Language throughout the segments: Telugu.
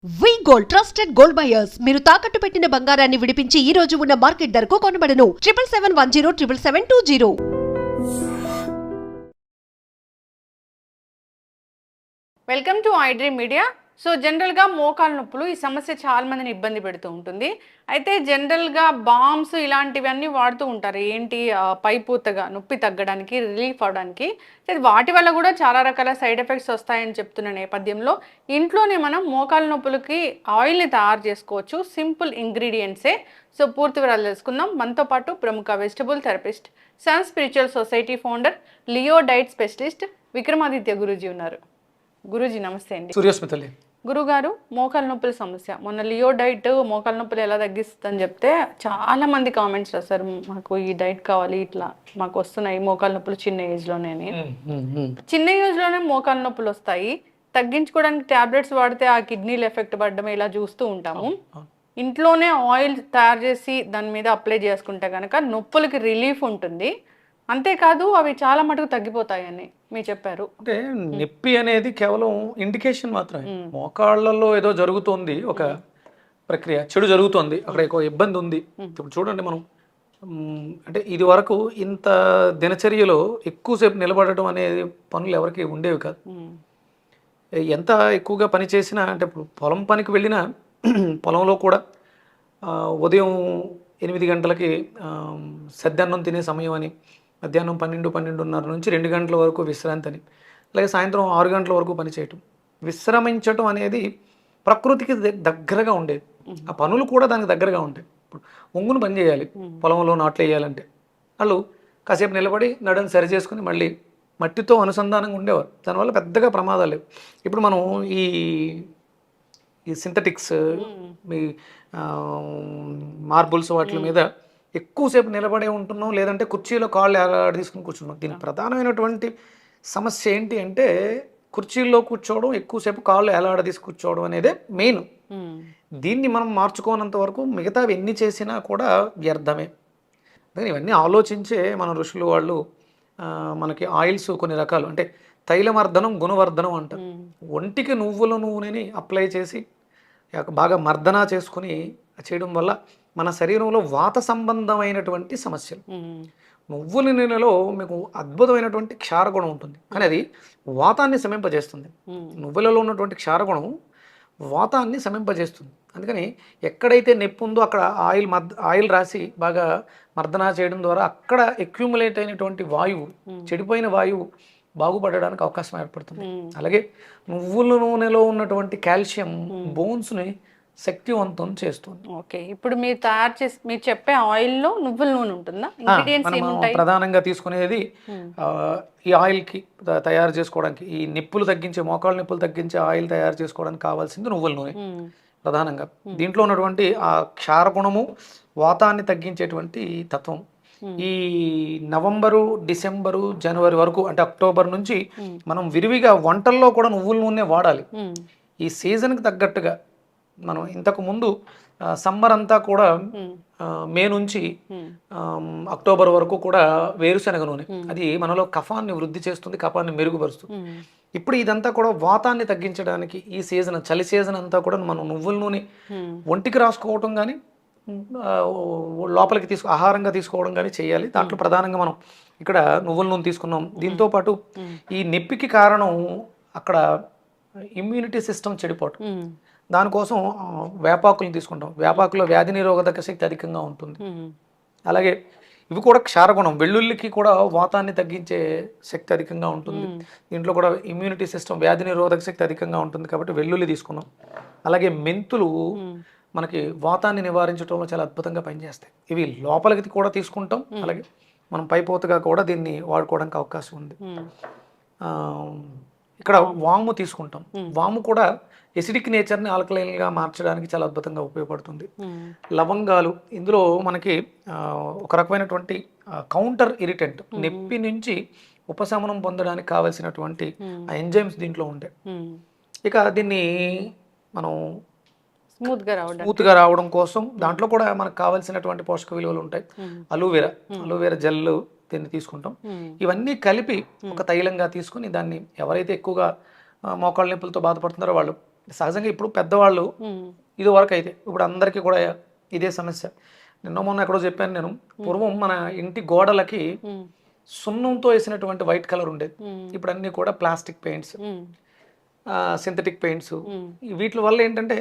వి గోల్డ్ ట్రస్టెడ్ గోల్డ్ బయర్స్ మీరు తాకట్టు పెట్టిన బంగారాన్ని విడిపించి ఈ రోజు ఉన్న మార్కెట్ ధరకు కొనబడను 7771077720. Welcome to iDream media. So జనరల్గా మోకాల నొప్పులు ఈ సమస్య చాలా మందిని ఇబ్బంది పెడుతూ ఉంటుంది. అయితే జనరల్గా బామ్స్ ఇలాంటివన్నీ వాడుతూ ఉంటారు. ఏంటి పైపూతగా నొప్పి తగ్గడానికి, రిలీఫ్ అవడానికి. వాటి వల్ల కూడా చాలా రకాల సైడ్ ఎఫెక్ట్స్ వస్తాయని చెప్తున్న నేపథ్యంలో ఇంట్లోనే మనం మోకాల నొప్పులకి ఆయిల్ని తయారు చేసుకోవచ్చు. సింపుల్ ఇంగ్రీడియంట్సే. సో పూర్తి వివరాలు తెలుసుకుందాం. మనతో పాటు ప్రముఖ vegetable therapist, sun spiritual society founder, Leo diet specialist Vikramaditya Guruji ఉన్నారు. గురూజీ నమస్తే అండి. సూర్యస్మితలి గురుగారు, మోకాల నొప్పుల సమస్య, మొన్న లియో డైట్ మోకాల నొప్పులు ఎలా తగ్గిస్తుందని చెప్తే చాలా మంది కామెంట్స్ రాశారు, మాకు ఈ డైట్ కావాలి, ఇట్లా మాకు వస్తున్నాయి మోకాల నొప్పులు చిన్న ఏజ్లోనే. చిన్న ఏజ్లోనే మోకాల నొప్పులు వస్తాయి, తగ్గించుకోవడానికి టాబ్లెట్స్ వాడితే ఆ కిడ్నీలు ఎఫెక్ట్ పడడం ఇలా చూస్తూ ఉంటాము. ఇంట్లోనే ఆయిల్ తయారు చేసి దాని మీద అప్లై చేసుకుంటే కనుక నొప్పులకి రిలీఫ్ ఉంటుంది, అంతేకాదు అవి చాలా మటుకు తగ్గిపోతాయని మీరు చెప్పారు. అంటే నొప్పి అనేది కేవలం ఇండికేషన్ మాత్రమే. మోకాళ్ళలో ఏదో జరుగుతోంది, ఒక ప్రక్రియ చెడు జరుగుతోంది, అక్కడ ఒక ఇబ్బంది ఉంది. ఇప్పుడు చూడండి, మనం అంటే ఇది వరకు ఇంత దినచర్యలో ఎక్కువసేపు నిలబడటం అనేది పనులు ఎవరికి ఉండేవి కాదు. ఎంత ఎక్కువగా పని చేసినా, అంటే ఇప్పుడు పొలం పనికి వెళ్ళినా పొలంలో కూడా ఉదయం 8 గంటలకి సద్దన్నం తినే సమయం అని, మధ్యాహ్నం 12-12:30 నుంచి 2 గంటల వరకు విశ్రాంతి అని, అలాగే సాయంత్రం 6 గంటల వరకు పనిచేయటం. విశ్రమించటం అనేది ప్రకృతికి దగ్గరగా ఉండేది. ఆ పనులు కూడా దానికి దగ్గరగా ఉంటాయి. ఇప్పుడు ఒంగును పని చేయాలి, పొలంలో నాట్లు వేయాలంటే వాళ్ళు కాసేపు నిలబడి నడుని సరి చేసుకుని మళ్ళీ మట్టితో అనుసంధానంగా ఉండేవారు. దానివల్ల పెద్దగా ప్రమాదాలు లేవు. ఇప్పుడు మనం ఈ సింథటిక్స్, మీ మార్బుల్స్ వాటి మీద ఎక్కువసేపు నిలబడే ఉంటున్నాం, లేదంటే కుర్చీలో కాళ్ళు తీసుకుని కూర్చున్నాం. దీనికి ప్రధానమైనటువంటి సమస్య ఏంటి అంటే, కుర్చీల్లో కూర్చోవడం, ఎక్కువసేపు కాళ్ళు ఎలాడదీసి కూర్చోవడం అనేదే మెయిన్. దీన్ని మనం మార్చుకోనంత వరకు మిగతావి ఎన్ని చేసినా కూడా వ్యర్థమే. ఇవన్నీ ఆలోచించే మన ఋషులు వాళ్ళు మనకి ఆయిల్స్ కొన్ని రకాలు, అంటే తైలమర్దనం, గుణవర్ధనం అంటారు. ఒంటికి నువ్వుల నూనెని అప్లై చేసి బాగా మర్దన చేసుకుని చేయడం వల్ల మన శరీరంలో వాత సంబంధమైనటువంటి సమస్యలు, నువ్వుల నూనెలో మీకు అద్భుతమైనటువంటి క్షారగుణం ఉంటుంది, కానీ అది వాతాన్ని శమింపజేస్తుంది. నువ్వులలో ఉన్నటువంటి క్షారగుణం వాతాన్ని శమింపజేస్తుంది. అందుకని ఎక్కడైతే నొప్పి ఉందో అక్కడ ఆయిల్ రాసి బాగా మర్దన చేయడం ద్వారా అక్కడ అక్యూములేట్ అయినటువంటి వాయువు, చెడిపోయిన వాయువు బాగుపడడానికి అవకాశం ఏర్పడుతుంది. అలాగే నువ్వుల నూనెలో ఉన్నటువంటి కాల్షియం బోన్స్ని శక్తివంతం చేస్తుంది. ఓకే, ఇప్పుడు మీరు తయారు చేసి మీరు చెప్పే ఆయిల్లో నువ్వుల నూనె ఉంటుందా? ప్రధానంగా తీసుకునేది ఈ ఆయిల్కి తయారు చేసుకోవడానికి, ఈ నిప్పులు తగ్గించే, మోకాళ్ళ నిప్పులు తగ్గించే ఆయిల్ తయారు చేసుకోవడానికి కావాల్సింది నువ్వుల నూనె ప్రధానంగా. దీంట్లో ఉన్నటువంటి ఆ క్షారగుణము వాతాన్ని తగ్గించేటువంటి తత్వం. ఈ నవంబరు, డిసెంబరు, జనవరి వరకు, అంటే అక్టోబర్ నుంచి మనం విరివిగా వంటల్లో కూడా నువ్వుల నూనె వాడాలి. ఈ సీజన్కి తగ్గట్టుగా మనం ఇంతకు ముందు సమ్మర్ అంతా కూడా మే నుంచి అక్టోబర్ వరకు కూడా వేరుశనగ నూనె, అది మనలో కఫాన్ని వృద్ధి చేస్తుంది, కఫాన్ని మెరుగుపరుస్తుంది. ఇప్పుడు ఇదంతా కూడా వాతాన్ని తగ్గించడానికి ఈ సీజన్, చలి సీజన్ అంతా కూడా మనం నువ్వుల నూనె ఒంటికి రాసుకోవటం కానీ లోపలికి ఆహారంగా తీసుకోవడం కానీ చేయాలి. దాంట్లో ప్రధానంగా మనం ఇక్కడ నువ్వుల నూనె తీసుకున్నాం. దీంతో పాటు ఈ నొప్పికి కారణం అక్కడ ఇమ్యూనిటీ సిస్టమ్ చెడిపోవటం. దానికోసం వేపాకులను తీసుకుంటాం. వేపాకులో వ్యాధి నిరోధక శక్తి అధికంగా ఉంటుంది. అలాగే ఇవి కూడా క్షారగుణం, వెల్లుల్లికి కూడా వాతాన్ని తగ్గించే శక్తి అధికంగా ఉంటుంది. దీంట్లో కూడా ఇమ్యూనిటీ సిస్టమ్, వ్యాధి నిరోధక శక్తి అధికంగా ఉంటుంది కాబట్టి వెల్లుల్లి తీసుకున్నాం. అలాగే మెంతులు మనకి వాతాన్ని నివారించడంలో చాలా అద్భుతంగా పనిచేస్తాయి. ఇవి లోపలికి కూడా తీసుకుంటాం, అలాగే మనం పైపోతగా కూడా దీన్ని వాడుకోవడానికి అవకాశం ఉంది. ఇక్కడ వాము తీసుకుంటాం. వాము కూడా ఎసిడిక్ నేచర్ని ఆల్కలైన్గా మార్చడానికి చాలా అద్భుతంగా ఉపయోగపడుతుంది. లవంగాలు, ఇందులో మనకి ఒక రకమైనటువంటి కౌంటర్ ఇరిటెంట్, నొప్పి నుంచి ఉపశమనం పొందడానికి కావలసినటువంటి ఎంజైమ్స్ దీంట్లో ఉంటాయి. ఇక దీన్ని మనం స్మూత్గా రావడం కోసం దాంట్లో కూడా మనకు కావాల్సినటువంటి పోషక విలువలు ఉంటాయి. అలోవెరా జెల్ దీన్ని తీసుకుంటాం. ఇవన్నీ కలిపి ఒక తైలంగా తీసుకుని దాన్ని ఎవరైతే ఎక్కువగా మోకాళ్ళ నొప్పులతో బాధపడుతున్నారో వాళ్ళు సహజంగా ఇప్పుడు పెద్దవాళ్ళు ఉమ్, ఇది వరకు అయితే ఇప్పుడు అందరికీ కూడా ఇదే సమస్య. నిన్న మొన్న ఎక్కడో చెప్పాను నేను, పూర్వం మన ఇంటి గోడలకి ఉమ్, సున్నంతో వేసినటువంటి వైట్ కలర్ ఉండేది. ఉమ్, ఇప్పుడు అన్నీ కూడా ప్లాస్టిక్ పెయింట్స్, ఉమ్, సింథటిక్ పెయింట్స్. ఉమ్, వీటి వల్ల ఏంటంటే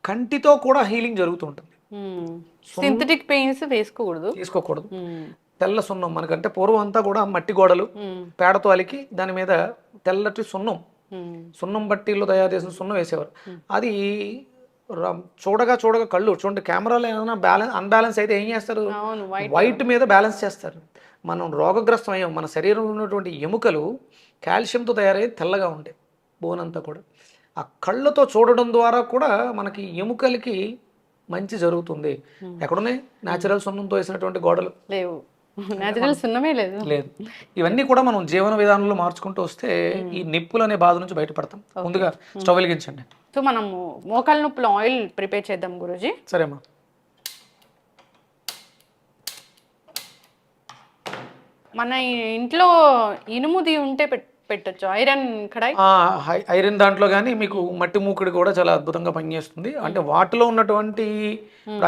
కంటితో కూడా హీలింగ్ జరుగుతూ ఉంటుంది. ఉమ్. సింథటిక్ పెయింట్స్ వేసుకోకూడదు. తీసుకోకూడదు. ఉమ్, తెల్ల సున్నం మనకంటే పూర్వం అంతా కూడా మట్టి గోడలు ఉమ్, పేడతో అలికి దాని మీద తెల్లటి సున్నం, ఉమ్, సున్నం బట్టీలో తయారు చేసిన సున్నం వేసేవారు. అది చూడగా చూడగా కళ్ళు చూడండి, కెమెరాలో ఏమైనా అన్బ్యాలెన్స్ అయితే ఏం చేస్తారు, అవును వైట్. వైట్ మీద బ్యాలెన్స్ చేస్తారు. మనం రోగగ్రస్తం అయ్యాం. మన శరీరంలో ఉన్నటువంటి ఎముకలు కాల్షియంతో తయారయ్యి తెల్లగా ఉంటాయి, బోన్ అంతా కూడా. ఆ కళ్ళతో చూడడం ద్వారా కూడా మనకి ఎముకలకి మంచి జరుగుతుంది. ఎక్కడున్నాయి న్యాచురల్ సున్నంతో వేసినటువంటి గోడలు? లేవు, న్యాచురల్ సున్నమే లేదు. లేదు. ఇవన్నీ కూడా మనం జీవన విధానంలో మార్చుకుంటూ వస్తే ఈ నిప్పులు అనే బాధ నుంచి బయటపడతాం. ముందుగా స్టవ్ వెలిగించండి. సో మనము మోకాల నొప్పులు ఆయిల్ ప్రిపేర్ చేద్దాం గురూజీ. సరేమ్మా. మన ఇంట్లో ఇనుముది ఉంటే పెట్టొచ్చు, ఐరన్ కడాయి. ఐరన్ దాంట్లో కానీ మీకు మట్టి మూకుడు కూడా చాలా అద్భుతంగా పనిచేస్తుంది. అంటే వాటిలో ఉన్నటువంటి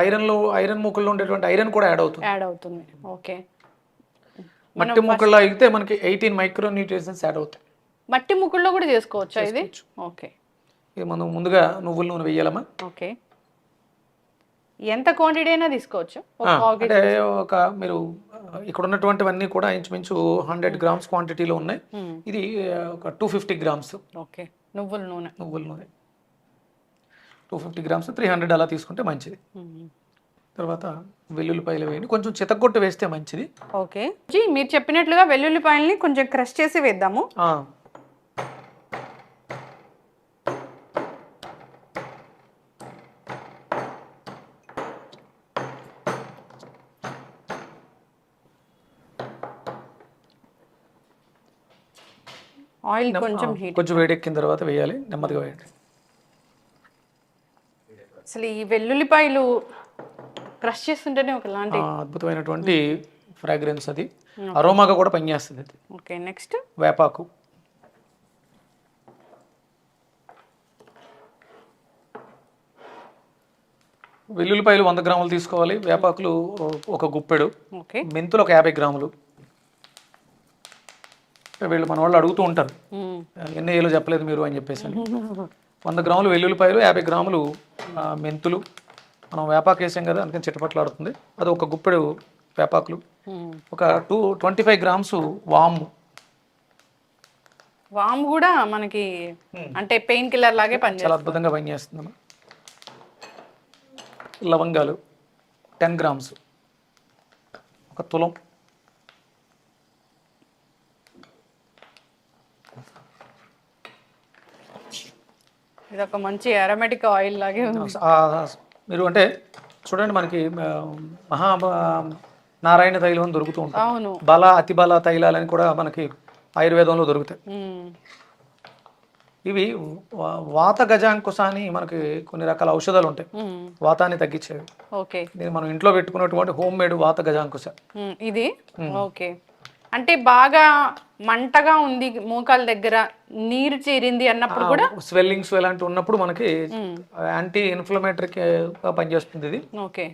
ఐరన్ మూకుల్లో ఉండేటువంటి ఐరన్ కూడా యాడ్ అవుతుంది. ఓకే. మట్టి మూకుల్లో అయితే మనకి 18 మైక్రో న్యూట్రిషన్స్ యాడ్ అవుతాయి. మట్టి ముక్కుల్లో కూడా చేసుకోవచ్చా ఇది? ఓకే. ఇది మనం ముందుగా నువ్వుల నూనె వేయాలమ్మా. ఓకే. ఎంత క్వాంటిటీ అయినా తీసుకోవచ్చు. అంటే ఒక మీరు ఇక్కడ ఉన్నటువంటివన్నీ కూడా ఇంచుమించు 100 గ్రామ్స్ క్వాంటిటీలో ఉన్నాయి. ఇది ఒక 250 గ్రామ్స్. ఓకే. నువ్వుల నూనె 250 గ్రామ్స్ 300 అలా తీసుకుంటే మంచిది. తర్వాత వెల్లుల్లిపాయలు వేయండి, కొంచెం చితగొట్టు వేస్తే మంచిది. ఓకే జీ, మీరు చెప్పినట్లుగా వెల్లుల్లిపాయల్ని కొంచెం క్రష్ చేసి వేద్దాము. ఆయిల్ కొంచెం వేడెక్కిన తర్వాత వేయాలి, నెమ్మదిగా వేయండి. అసలు ఈ వెల్లుల్లిపాయలు క్రష్ చేస్తుంటేనే ఒకలాంటి అద్భుతమైనటువంటి ఫ్రాగ్రెన్స్, అది అరోమాగా కూడా పనిచేస్తుంది అది. ఓకే. నెక్స్ట్ వేపాకు. వెల్లుల్లిపాయలు 100 గ్రాములు తీసుకోవాలి. వేపాకులు ఒక గుప్పెడు. ఓకే. మెంతులు ఒక 50 గ్రాములు. వీళ్ళు మన వాళ్ళు అడుగుతూ ఉంటారు, ఎన్ని ఏళ్ళు చెప్పలేదు మీరు అని చెప్పేసి. 100 గ్రాములు వెల్లుల్లిపాయలు, 50 గ్రాములు మెంతులు. మనం వేపాకు వేసాం కదా, అందుకని చిట్టపట్లాడుతుంది. అది ఒక గుప్పెడు వేపాకులు. ఒక 25 గ్రామ్స్ వాము. వాము కూడా మనకి అంటే పెయిన్ కిల్లర్ లాగే పనిచేస్తుంది, చాలా అద్భుతంగా పనిచేస్తుంది. లవంగాలు 10 గ్రామ్స్, ఒక తులం. ఇది ఒక మంచి అరోమాటిక్ ఆయిల్ లాగే ఉంది. మీరు అంటే చూడండి, మనకి నారాయణ తైలం అని దొరుకుతూ ఉంటుంది. అవును. బల అతి బల తైలాలని కూడా మనకి ఆయుర్వేదంలో దొరుకుతాయి. ఇవి వాత గజాంకుశ అని మనకి కొన్ని రకాల ఔషధాలు ఉంటాయి, వాతాన్ని తగ్గించేవి. ఓకే. ఇది మనం ఇంట్లో పెట్టుకున్నటువంటి హోమ్ మేడ్ వాత గజాంకుశ ఇది. ఓకే. అంటే బాగా మంటగా ఉంది, మోకాల దగ్గర నీరు చేరింది అన్నప్పుడు కూడా, స్వెల్లింగ్స్ ఇలాంటి ఉన్నప్పుడు మనకి యాంటీ ఇన్ఫ్లమేటరీగా పనిచేస్తుంది ఇది. ఓకే.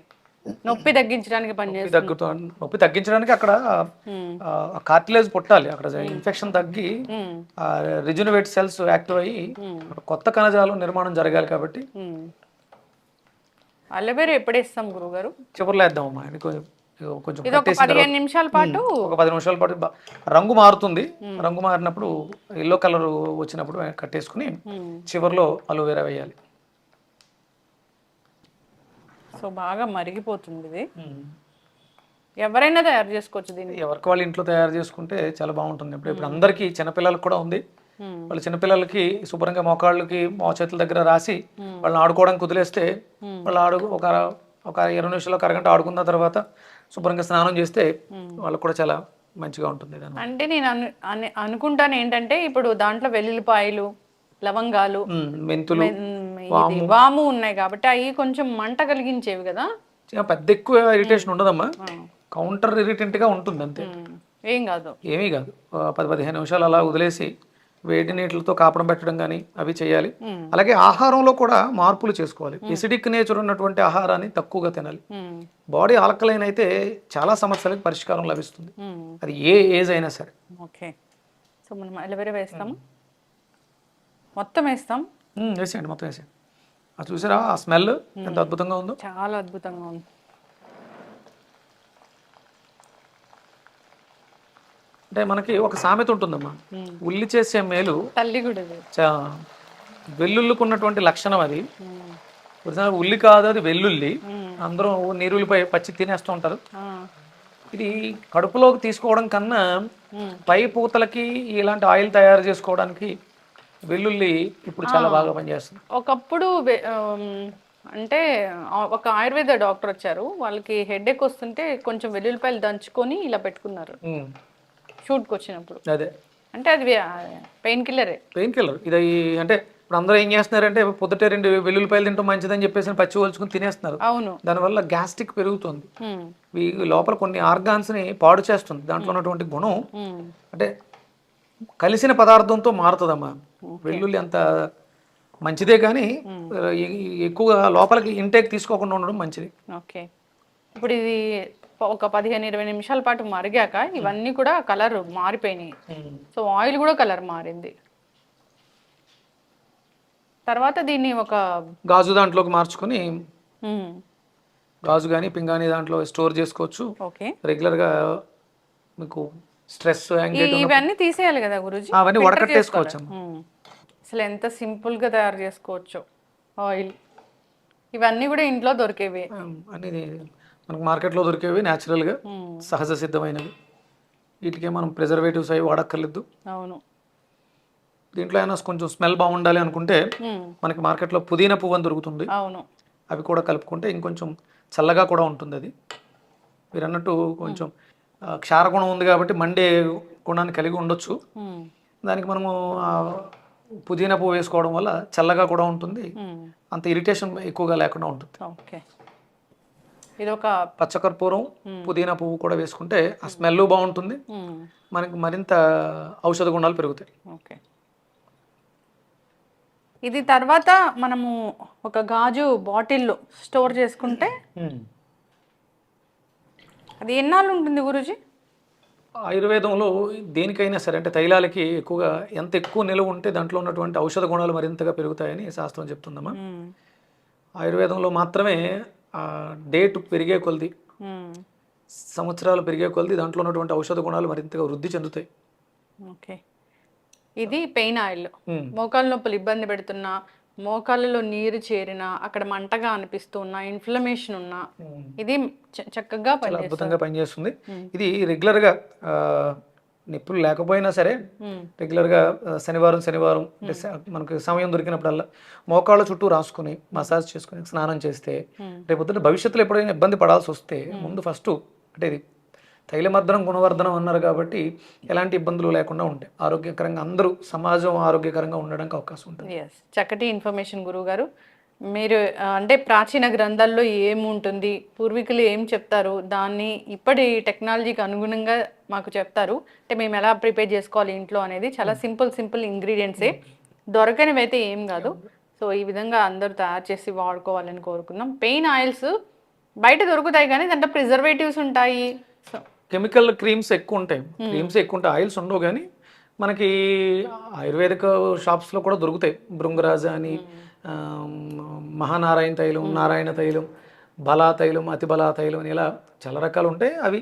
నొప్పి తగ్గించడానికి పనిచేస్తుంది. నొప్పి తగ్గించడానికి అక్కడ కార్టిలేజ్ పుట్టాలి, అక్కడ ఇన్ఫెక్షన్ తగ్గి రిజనరేట్ సెల్స్ యాక్టివ్ అయ్యి కొత్త కణజాలం నిర్మాణం జరగాలి. కాబట్టి అలోవెరా ఎప్పుడు వేస్తాం గురుగారు? చివరిలో వేద్దామమ్మా. కొంచెం ఇది ఒక 15 నిమిషాల పాటు, ఒక 10 నిమిషాల పాటు రంగు మారుతుంది. రంగు మారినప్పుడు ఎల్లో కలర్ వచ్చినప్పుడు కట్టేసుకుని చివరిలో అలోవెరా వేయాలి. సో బాగా మరిగిపోతుంది ఇది. ఎవరైనా తయారు చేసుకోవచ్చు దీన్ని, ఎవరికి వాళ్ళు ఇంట్లో తయారు చేసుకుంటే చాలా బాగుంటుంది. ఇప్పుడు అందరికీ చిన్నపిల్లలకు కూడా ఉంది. వాళ్ళ చిన్నపిల్లలకి శుభ్రంగా మోకాళ్ళకి చేతుల దగ్గర రాసి వాళ్ళని ఆడుకోవడానికి వదిలేస్తే వాళ్ళు ఒక 20 నిమిషాలు, ఒక అరగంట ఆడుకున్న తర్వాత శుభ్రంగా స్నానం చేస్తే వాళ్ళకు కూడా చాలా మంచిగా ఉంటుంది. అంటే నేను అనుకుంటాను ఏంటంటే, ఇప్పుడు దాంట్లో వెల్లుల్లిపాయలు, లవంగాలు, మెంతులు, వాము ఉన్నాయి కాబట్టి అవి కొంచెం మంట కలిగించేవి కదా. పెద్ద ఎక్కువ ఇరిటేషన్ ఉండదమ్మా, కౌంటర్ ఇరిటెంట్ గా ఉంటుంది అంతే, ఏం కాదు. ఏమీ కాదు. 10-15 నిమిషాలు అలా వదిలేసి వేడి నీటితో కాపడం పెట్టడం కానీ అవి చేయాలి. అలాగే ఆహారంలో కూడా మార్పులు చేసుకోవాలి. ఎసిడిక్ నేచర్ ఉన్నటువంటి ఆహారాన్ని తక్కువగా తినాలి. బాడీ ఆల్కలైన్ అయితే చాలా సమస్యలకు పరిష్కారం లభిస్తుంది, అది ఏ ఏజ్ అయినా సరే. ఓకే, సో మనం అలోవెరా వేస్తాము, మొత్తం వేస్తాం. వేసేయండి, మొత్తం వేసేయండి. అది చూసారా ఆ స్మెల్ ఎంత అద్భుతంగా ఉందో, చాలా అద్భుతంగా ఉంది. అంటే మనకి ఒక సామెత ఉంటుందమ్మా, ఉల్లి చేసే మేలు తల్లి కూడా వెల్లుల్లికి ఉన్నటువంటి లక్షణం అది. ఒరిజినల్ ఉల్లి కాదు, అది వెల్లుల్లి. అందరూ నీరుల్లిపై పచ్చి తినేస్తూ ఉంటారు. ఇది కడుపులోకి తీసుకోవడం కన్నా పై పూతలకి ఇలాంటి ఆయిల్ తయారు చేసుకోవడానికి వెల్లుల్లి ఇప్పుడు చాలా బాగా పనిచేస్తుంది. ఒకప్పుడు అంటే ఒక ఆయుర్వేద డాక్టర్ వచ్చారు, వాళ్ళకి హెడేక్ వస్తుంటే కొంచెం వెల్లుల్లిపాయలు దంచుకొని ఇలా పెట్టుకున్నారు షూట్కి వచ్చినప్పుడు. అదే అంటే అది పెయిన్ కిల్లరే. పెయిన్ కిల్లర్ ఇది. అంటే ఇప్పుడు అందరూ ఏం చేస్తున్నారంటే పొద్దుటే 2 వెల్లుల్లిపాయలు తింటాం మంచిదని చెప్పేసి పచ్చి ఒలుచుకుని తినేస్తున్నారు. అవును, దానివల్ల గ్యాస్ట్రిక్ పెరుగుతుంది, లోపల కొన్ని ఆర్గాన్స్ ని పాడు చేస్తుంది. దాంట్లో ఉన్నటువంటి గుణం అంటే కలిసిన పదార్థంతో మారుతుందమ్మా. వెల్లుల్లి అంత మంచిదే కానీ ఎక్కువగా లోపలికి ఇంటేక్ తీసుకోకుండా ఉండడం మంచిది. ఓకే, ఇప్పుడు ఇది ఒక 15-20 నిమిషాల పాటు మరిగాక ఇవన్నీ కూడా కలర్ మారిపోయినాయి. సో ఆయిల్ కూడా కలర్ మారింది. తర్వాత దీన్ని ఒక గాజు దాంట్లోకి మార్చుకొని, గాజు కానీ పింగాణి దాంట్లో స్టోర్ చేసుకోవచ్చు. ఓకే, రెగ్యులర్గా మీకు స్ట్రెస్ ఇవన్నీ తీసేయాలి కదా గురూజీ, అవన్నీ వడకట్టేసుకోవచ్చు. అసలు ఎంత సింపుల్ గా తయారు చేసుకోవచ్చు. ఆయిల్ ఇవన్నీ కూడా ఇంట్లో దొరికేవి, అనేది మనకు మార్కెట్లో దొరికేవి, న్యాచురల్గా సహజ సిద్ధమైనవి. వీటికే మనం ప్రిజర్వేటివ్స్ అవి వాడక్కర్లేదు. అవును, దీంట్లో అయినా కొంచెం స్మెల్ బాగుండాలి అనుకుంటే మనకి మార్కెట్లో పుదీనా పువ్వు అని దొరుకుతుంది. అవును, అవి కూడా కలుపుకుంటే ఇంకొంచెం చల్లగా కూడా ఉంటుంది. అది మీరు అన్నట్టు కొంచెం క్షార గుణం ఉంది కాబట్టి మండే గుణాన్ని కలిగి ఉండొచ్చు. దానికి మనము పుదీనా పువ్వు వేసుకోవడం వల్ల చల్లగా కూడా ఉంటుంది, అంత ఇరిటేషన్ ఎక్కువగా లేకుండా ఉంటుంది. ఓకే, ఇది ఒక పచ్చకర్పూరం పుదీనా పువ్వు కూడా వేసుకుంటే ఆ స్మెల్ బాగుంటుంది, మనకి మరింత ఔషధ గుణాలు పెరుగుతాయి. ఓకే, ఇది తర్వాత మనము ఒక గాజు బాటిల్లో స్టోర్ చేసుకుంటే అది ఎన్నాళ్ళు ఉంటుంది గురూజీ? ఆయుర్వేదంలో దేనికైనా సరే అంటే తైలాలకి ఎక్కువగా ఎంత ఎక్కువ నిలువ ఉంటే దాంట్లో ఉన్నటువంటి ఔషధ గుణాలు మరింతగా పెరుగుతాయని శాస్త్రం చెప్తుందమ్మా. ఆయుర్వేదంలో మాత్రమే డేట్ పెరిగే కొలది, సంవత్సరాలు పెరిగే కొలది దాంట్లో ఉన్నటువంటి ఔషధ గుణాలు మరింతగా వృద్ధి చెందుతాయి. ఓకే, ఇది పెయిన్ ఆయిల్. మోకాళ్ళ నొప్పులు ఇబ్బంది పెడుతున్నా, మోకాళ్ళలో నీరు చేరినా, అక్కడ మంటగా అనిపిస్తున్నా, ఇన్ఫ్లమేషన్ ఉన్నా ఇది చక్కగా అద్భుతంగా పనిచేస్తుంది. ఇది రెగ్యులర్గా నొప్పులు లేకపోయినా సరే రెగ్యులర్గా శనివారం మనకు సమయం దొరికినప్పుడల్లా మోకాళ్ళ చుట్టూ రాసుకుని మసాజ్ చేసుకుని స్నానం చేస్తే రేపొద్దున భవిష్యత్తులో ఎప్పుడైనా ఇబ్బంది పడాల్సి వస్తే ముందు ఫస్ట్ అంటే ఇది తైలమర్దనం గుణవర్ధనం అన్నారు కాబట్టి ఎలాంటి ఇబ్బందులు లేకుండా ఉంటాయి, ఆరోగ్యకరంగా అందరూ సమాజం ఆరోగ్యకరంగా ఉండడానికి అవకాశం ఉంటుంది. చక్కటి ఇన్ఫర్మేషన్ గురువు గారు. మీరు అంటే ప్రాచీన గ్రంథాల్లో ఏముంటుంది, పూర్వీకులు ఏం చెప్తారు, దాన్ని ఇప్పటి టెక్నాలజీకి అనుగుణంగా మాకు చెప్తారు. అంటే మేము ఎలా ప్రిపేర్ చేసుకోవాలి ఇంట్లో అనేది చాలా సింపుల్ ఇంగ్రీడియంట్సే, దొరకనివి అయితే ఏం కాదు. సో ఈ విధంగా అందరూ తయారు చేసి వాడుకోవాలని కోరుకుందాం. పెయిన్ ఆయిల్స్ బయట దొరుకుతాయి కానీ దాంట్లో ప్రిజర్వేటివ్స్ ఉంటాయి, కెమికల్ క్రీమ్స్ ఎక్కువ ఉంటాయి, ఆయిల్స్ ఉండవు. కానీ మనకి ఆయుర్వేదిక షాప్స్లో కూడా దొరుకుతాయి. భృంగరాజ అని, మహానారాయణ తైలం, నారాయణ తైలం, బలా తైలం, అతి బలా తైలం అని ఇలా చాలా రకాలు ఉంటాయి. అవి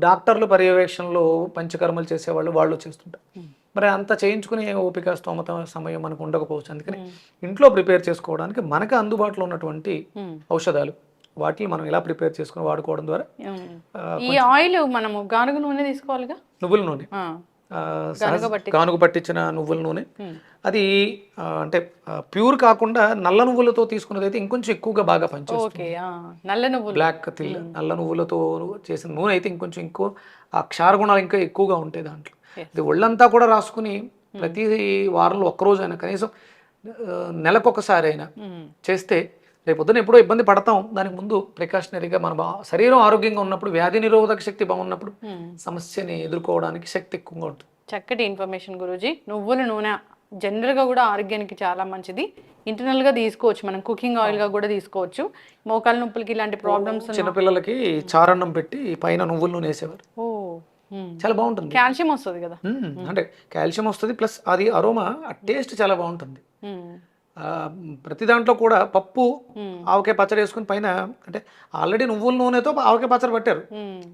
డాక్టర్ల పర్యవేక్షణలో పంచకర్మలు చేసేవాళ్ళు వాళ్ళు చేస్తుంటారు. మరి అంత చేయించుకునే ఓపిక స్తోమత సమయం మనకు ఉండకపోవచ్చు. అందుకని ఇంట్లో ప్రిపేర్ చేసుకోవడానికి మనకు అందుబాటులో ఉన్నటువంటి ఔషధాలు వాటిని మనం ఇలా ప్రిపేర్ చేసుకుని వాడుకోవడం ద్వారా ఈ ఆయిల్ మనము గానుగ నూనె తీసుకోవాలిగా, నువ్వుల నూనె, గానుగ పట్టించిన నువ్వుల నూనె. అది అంటే ప్యూర్ కాకుండా నల్ల నువ్వులతో తీసుకున్నది అయితే ఇంకొంచెం ఎక్కువగా బాగా పనిచేస్తుంది. బ్లాక్ నల్ల నువ్వులతో చేసిన నూనె అయితే ఇంకొంచెం ఎక్కువ ఆ క్షార గుణాలు ఇంకా ఎక్కువగా ఉంటాయి దాంట్లో. ఇది ఒళ్ళంతా కూడా రాసుకుని ప్రతి వారంలో ఒక్కరోజు అయినా కనీసం నెలకొకసారి అయినా చేస్తే రేపొద్దున ఎప్పుడో ఇబ్బంది పడతాం. దానికి ముందు ప్రికాషనరీగా మన శరీరం ఆరోగ్యంగా ఉన్నప్పుడు, వ్యాధి నిరోధక శక్తి బాగున్నప్పుడు సమస్యని ఎదుర్కోవడానికి శక్తి ఎక్కువగా ఉంటుంది. చక్కటి ఇన్ఫర్మేషన్ గురూజీ. నువ్వుల నూనె జనరల్గా కూడా ఆరోగ్యానికి చాలా మంచిది. ఇంటర్నల్గా తీసుకోవచ్చు, మనం కుకింగ్ ఆయిల్గా కూడా తీసుకోవచ్చు. మోకాల నొప్పులకి ఇలాంటి ప్రాబ్లమ్స్ చిన్నపిల్లలకి చారన్నం పెట్టి పైన నువ్వుల నూనె వేసేవారు. ఓ చాలా బాగుంటుంది. కాల్షియం వస్తుంది కదా. అంటే కాల్షియం వస్తుంది, ప్లస్ అది అరోమా, ఆ టేస్ట్ చాలా బాగుంటుంది. ప్రతి దాంట్లో కూడా పప్పు ఆవకాయ పచ్చడి వేసుకుని పైన, అంటే ఆల్రెడీ నువ్వుల నూనెతో ఆవకాయ పచ్చడి పట్టారు,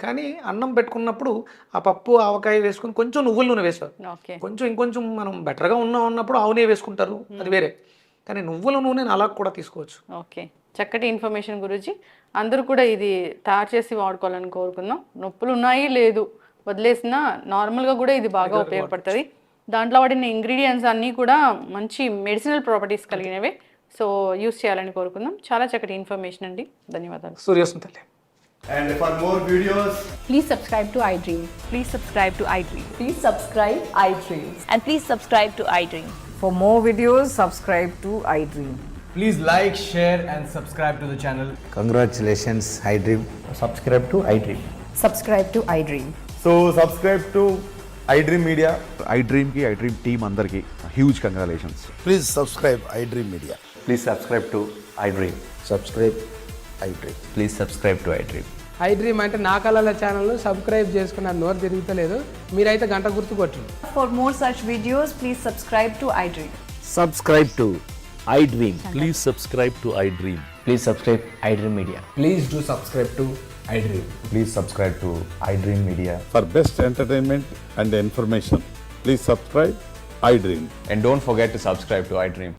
కానీ అన్నం పెట్టుకున్నప్పుడు ఆ పప్పు ఆవకాయ వేసుకుని కొంచెం నువ్వుల నూనె వేశారు. ఓకే, కొంచెం ఇంకొంచెం మనం బెటర్గా ఉన్నప్పుడు ఆవు నెయ్యి వేసుకుంటారు, అది వేరే. కానీ నువ్వుల నూనెని అలా కూడా తీసుకోవచ్చు. ఓకే, చక్కటి ఇన్ఫర్మేషన్ గురించి. అందరూ కూడా ఇది తయారు చేసి వాడుకోవాలని కోరుకుందాం. నొప్పులు ఉన్నాయి లేదు వదిలేసినా నార్మల్గా కూడా ఇది బాగా ఉపయోగపడుతుంది. దాంట్లో వాడిన ఇంగ్రీడియంట్స్ అన్నీ కూడా మంచి మెడిసినల్ ప్రాపర్టీస్ కలిగినవే. సో యూస్ చేయాలని కోరుకుందాం. చాలా చక్కటి ఇన్ఫర్మేషన్ అండి, ధన్యవాదాలు. సూర్యోస్మి తల్లి. And for more videos, Please subscribe to iDream. Please subscribe to iDream. Please subscribe iDream. And please subscribe to iDream. For more videos, subscribe to iDream. please like, share, and subscribe to the channel. Congratulations, iDream. Subscribe to iDream. Subscribe to iDream. So subscribe to iDream Media. iDream की iDream team अंदर की huge congratulations. Please subscribe iDream Media. Please subscribe to iDream. Subscribe iDream. Please subscribe to iDream. iDream అంటే నా కళల ఛానల్ సబ్స్క్రైబ్ చేసుకున్న నోరు తిరుగుతలేదు, మీరైతే గంట గుర్తు కొట్టండి. For more such videos, please subscribe to iDream. Subscribe to iDream. Please subscribe to iDream. Please subscribe iDream Media. Please do subscribe to iDream. Please subscribe to iDream Media. For best entertainment and information, please subscribe iDream. And don't forget to subscribe to iDream.